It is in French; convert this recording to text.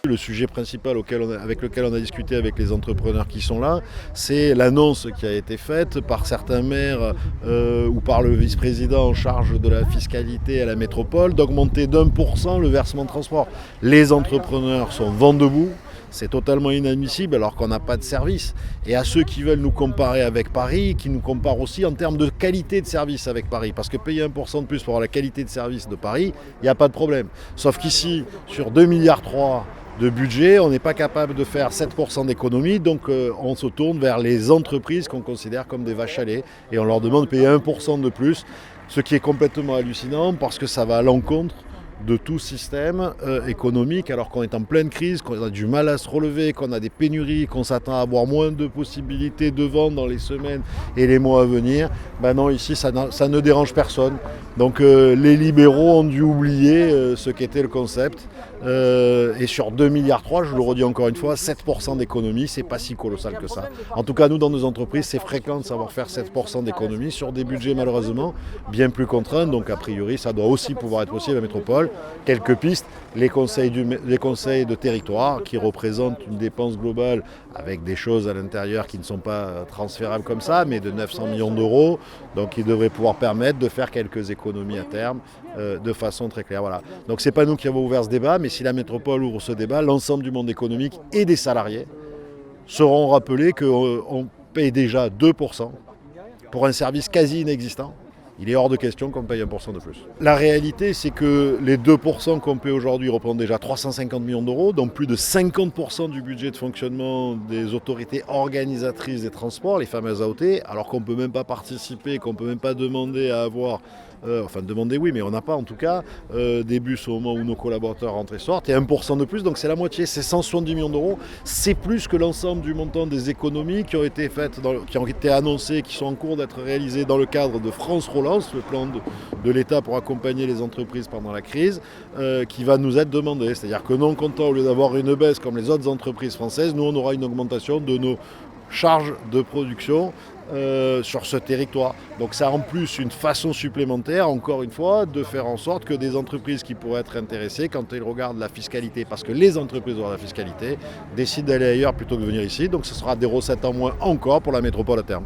Le sujet principal avec lequel on a discuté avec les entrepreneurs qui sont là, c'est l'annonce qui a été faite par certains maires ou par le vice-président en charge de la fiscalité à la métropole d'augmenter d'1% le versement de transport. Les entrepreneurs sont vent debout. C'est totalement inadmissible alors qu'on n'a pas de service. Et à ceux qui veulent nous comparer avec Paris, qui nous comparent aussi en termes de qualité de service avec Paris. Parce que payer 1% de plus pour avoir la qualité de service de Paris, il n'y a pas de problème. Sauf qu'ici, sur 2,3 milliards de budget, on n'est pas capable de faire 7% d'économie, donc on se tourne vers les entreprises qu'on considère comme des vaches à lait et on leur demande de payer 1% de plus, ce qui est complètement hallucinant parce que ça va à l'encontre de tout système économique alors qu'on est en pleine crise, qu'on a du mal à se relever, qu'on a des pénuries, qu'on s'attend à avoir moins de possibilités de vente dans les semaines et les mois à venir. Ben non, ici ça ne dérange personne. Donc les libéraux ont dû oublier ce qu'était le concept. Et sur 2,3 milliards, je le redis encore une fois, 7% d'économie, c'est pas si colossal que ça. En tout cas, nous, dans nos entreprises, c'est fréquent de savoir faire 7% d'économie sur des budgets malheureusement bien plus contraints. Donc a priori, ça doit aussi pouvoir être possible à la métropole. Quelques pistes, les conseils de territoire qui représentent une dépense globale avec des choses à l'intérieur qui ne sont pas transférables comme ça, mais de 900 millions d'euros. Donc ils devraient pouvoir permettre de faire quelques économies à terme de façon très claire. Voilà. Donc c'est pas nous qui avons ouvert ce débat, mais si la métropole ouvre ce débat, l'ensemble du monde économique et des salariés seront rappelés qu'on paye déjà 2% pour un service quasi inexistant. Il est hors de question qu'on paye 1% de plus. La réalité, c'est que les 2% qu'on paie aujourd'hui représentent déjà 350 millions d'euros, donc plus de 50% du budget de fonctionnement des autorités organisatrices des transports, les fameuses AOT, alors qu'on ne peut même pas participer, qu'on ne peut même pas demander à avoir... demander oui, mais on n'a pas en tout cas des bus au moment où nos collaborateurs rentrent et sortent, et 1% de plus, donc c'est la moitié, c'est 170 millions d'euros. C'est plus que l'ensemble du montant des économies qui ont été faites, qui ont été annoncées, qui sont en cours d'être réalisées dans le cadre de France Relance, le plan de l'État pour accompagner les entreprises pendant la crise, qui va nous être demandé. C'est-à-dire que non content, au lieu d'avoir une baisse comme les autres entreprises françaises, nous on aura une augmentation de nos charges de production sur ce territoire. Donc ça en plus une façon supplémentaire, encore une fois, de faire en sorte que des entreprises qui pourraient être intéressées, quand elles regardent la fiscalité, parce que les entreprises auront la fiscalité, décident d'aller ailleurs plutôt que de venir ici. Donc ce sera des recettes en moins encore pour la métropole à terme.